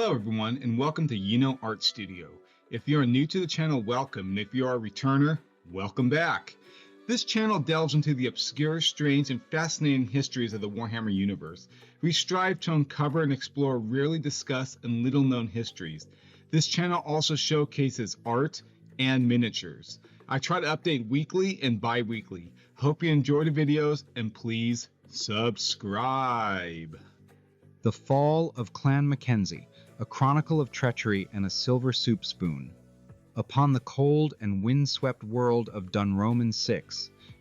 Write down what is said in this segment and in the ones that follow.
Hello everyone and welcome to Art Studio. If you are new to the channel, welcome, and if you are a returner, welcome back. This channel delves into the obscure, strange, and fascinating histories of the Warhammer universe. We strive to uncover and explore rarely discussed and little known histories. This channel also showcases art and miniatures. I try to update weekly and bi-weekly. Hope you enjoy the videos and please subscribe. The Fall of Clan Mackenzie, a chronicle of treachery and a silver soup spoon. Upon the cold and wind-swept world of Dunroamin VI,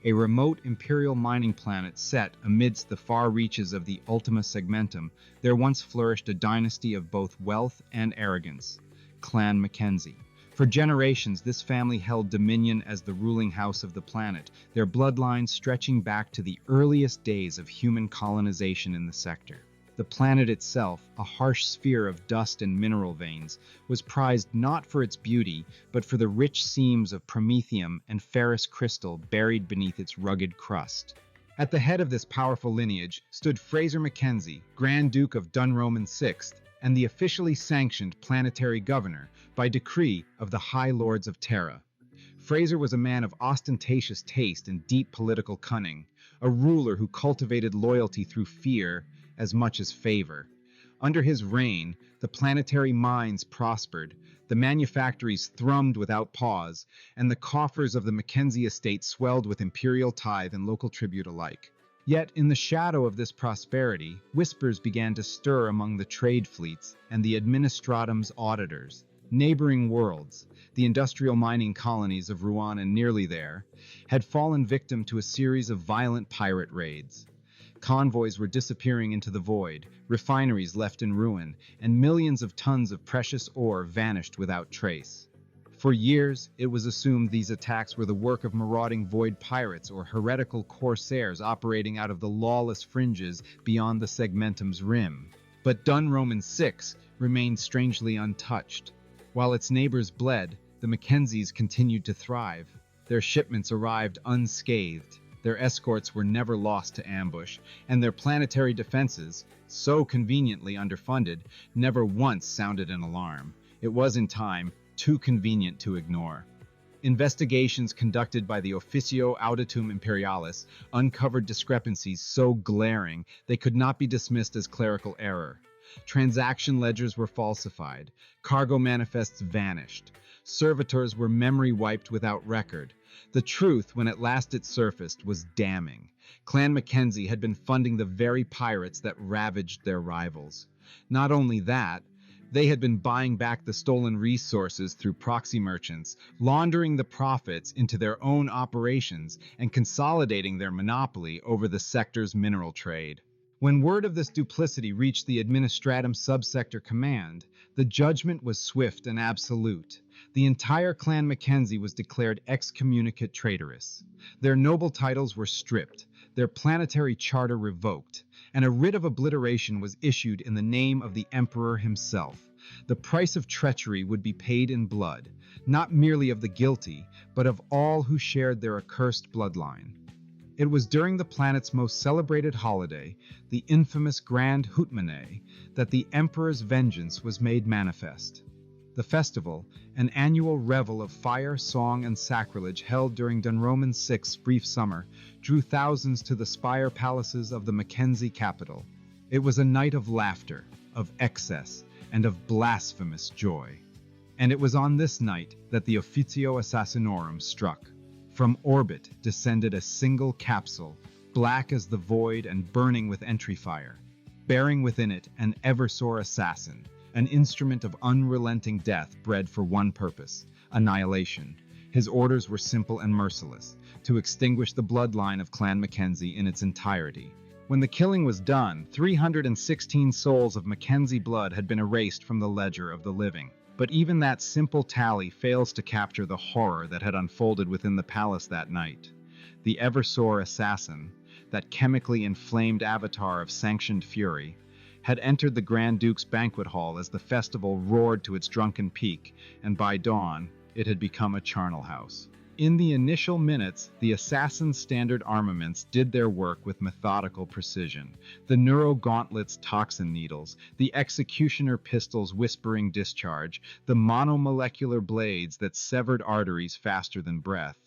a remote Imperial mining planet set amidst the far reaches of the Ultima Segmentum, there once flourished a dynasty of both wealth and arrogance, Clan Mackenzie. For generations, this family held dominion as the ruling house of the planet, their bloodlines stretching back to the earliest days of human colonization in the sector. The planet itself, a harsh sphere of dust and mineral veins, was prized not for its beauty, but for the rich seams of promethium and ferrous crystal buried beneath its rugged crust. At the head of this powerful lineage stood Fraser Mackenzie, Grand Duke of Dunroamin VI, and the officially sanctioned planetary governor by decree of the High Lords of Terra. Fraser was a man of ostentatious taste and deep political cunning, a ruler who cultivated loyalty through fear as much as favor. Under his reign, the planetary mines prospered, the manufactories thrummed without pause, and the coffers of the Mackenzie estate swelled with imperial tithe and local tribute alike. Yet, in the shadow of this prosperity, whispers began to stir among the trade fleets and the administratum's auditors. Neighboring worlds, the industrial mining colonies of Rouen and nearly there, had fallen victim to a series of violent pirate raids. Convoys were disappearing into the void, refineries left in ruin, and millions of tons of precious ore vanished without trace. For years, it was assumed these attacks were the work of marauding void pirates or heretical corsairs operating out of the lawless fringes beyond the Segmentum's rim. But Dunroamin VI remained strangely untouched. While its neighbors bled, the Mackenzies continued to thrive. Their shipments arrived unscathed. Their escorts were never lost to ambush, and their planetary defenses, so conveniently underfunded, never once sounded an alarm. It was, in time, too convenient to ignore. Investigations conducted by the Officio Auditum Imperialis uncovered discrepancies so glaring they could not be dismissed as clerical error. Transaction ledgers were falsified, cargo manifests vanished, servitors were memory wiped without record. The truth, when at last it surfaced, was damning. Clan Mackenzie had been funding the very pirates that ravaged their rivals. Not only that, they had been buying back the stolen resources through proxy merchants, laundering the profits into their own operations, and consolidating their monopoly over the sector's mineral trade. When word of this duplicity reached the Administratum Subsector Command, the judgment was swift and absolute. The entire Clan Mackenzie was declared excommunicate traitorous. Their noble titles were stripped, their planetary charter revoked, and a writ of obliteration was issued in the name of the Emperor himself. The price of treachery would be paid in blood, not merely of the guilty, but of all who shared their accursed bloodline. It was during the planet's most celebrated holiday, the infamous Grand Hootmanay, that the Emperor's vengeance was made manifest. The festival, an annual revel of fire, song, and sacrilege held during Dunroamin VI's brief summer, drew thousands to the spire palaces of the Mackenzie capital. It was a night of laughter, of excess, and of blasphemous joy. And it was on this night that the Officio Assassinorum struck. From orbit descended a single capsule, black as the void and burning with entry fire, bearing within it an Eversor Assassin, an instrument of unrelenting death bred for one purpose, annihilation. His orders were simple and merciless, to extinguish the bloodline of Clan Mackenzie in its entirety. When the killing was done, 316 souls of Mackenzie blood had been erased from the ledger of the living. But even that simple tally fails to capture the horror that had unfolded within the palace that night. The Eversor Assassin, that chemically inflamed avatar of sanctioned fury, had entered the Grand Duke's banquet hall as the festival roared to its drunken peak, and by dawn, it had become a charnel house. In the initial minutes, the assassin's standard armaments did their work with methodical precision. The neuro-gauntlets' toxin needles, the executioner pistols' whispering discharge, the monomolecular blades that severed arteries faster than breath.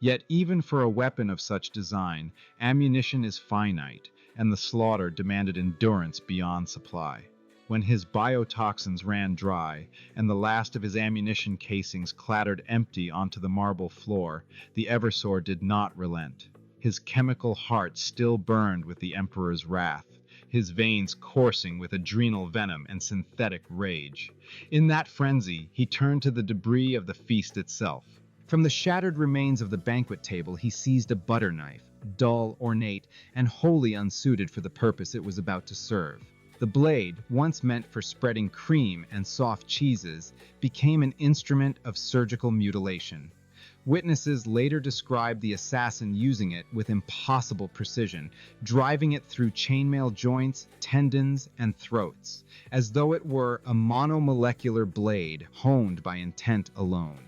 Yet even for a weapon of such design, ammunition is finite, and the slaughter demanded endurance beyond supply. When his biotoxins ran dry, and the last of his ammunition casings clattered empty onto the marble floor, the Eversor did not relent. His chemical heart still burned with the Emperor's wrath, his veins coursing with adrenal venom and synthetic rage. In that frenzy, he turned to the debris of the feast itself. From the shattered remains of the banquet table, he seized a butter knife, dull, ornate, and wholly unsuited for the purpose it was about to serve. The blade, once meant for spreading cream and soft cheeses, became an instrument of surgical mutilation. Witnesses later described the assassin using it with impossible precision, driving it through chainmail joints, tendons, and throats, as though it were a monomolecular blade honed by intent alone.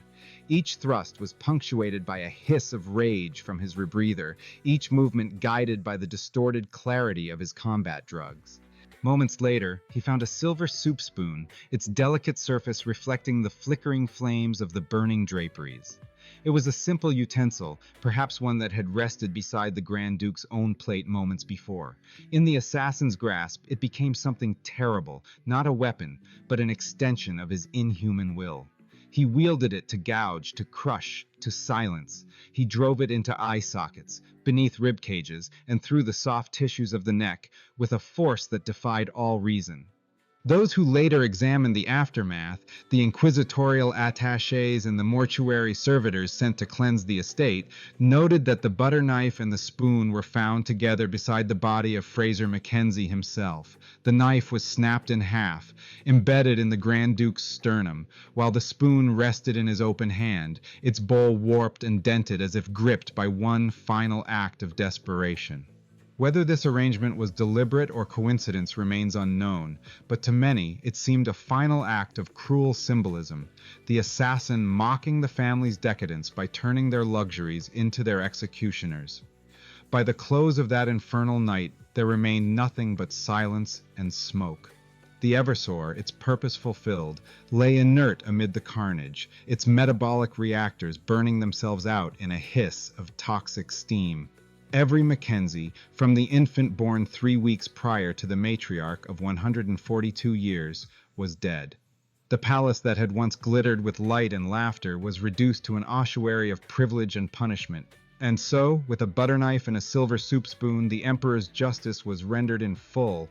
Each thrust was punctuated by a hiss of rage from his rebreather, each movement guided by the distorted clarity of his combat drugs. Moments later, he found a silver soup spoon, its delicate surface reflecting the flickering flames of the burning draperies. It was a simple utensil, perhaps one that had rested beside the Grand Duke's own plate moments before. In the assassin's grasp, it became something terrible, not a weapon, but an extension of his inhuman will. He wielded it to gouge, to crush, to silence. He drove it into eye sockets, beneath rib cages, and through the soft tissues of the neck, with a force that defied all reason. Those who later examined the aftermath, the inquisitorial attachés and the mortuary servitors sent to cleanse the estate, noted that the butter knife and the spoon were found together beside the body of Fraser Mackenzie himself. The knife was snapped in half, embedded in the Grand Duke's sternum, while the spoon rested in his open hand, its bowl warped and dented as if gripped by one final act of desperation. Whether this arrangement was deliberate or coincidence remains unknown, but to many it seemed a final act of cruel symbolism, the assassin mocking the family's decadence by turning their luxuries into their executioners. By the close of that infernal night, there remained nothing but silence and smoke. The Eversor, its purpose fulfilled, lay inert amid the carnage, its metabolic reactors burning themselves out in a hiss of toxic steam. Every Mackenzie, from the infant born 3 weeks prior to the matriarch of 142 years, was dead. The palace that had once glittered with light and laughter was reduced to an ossuary of privilege and punishment. And so, with a butter knife and a silver soup spoon, the Emperor's justice was rendered in full,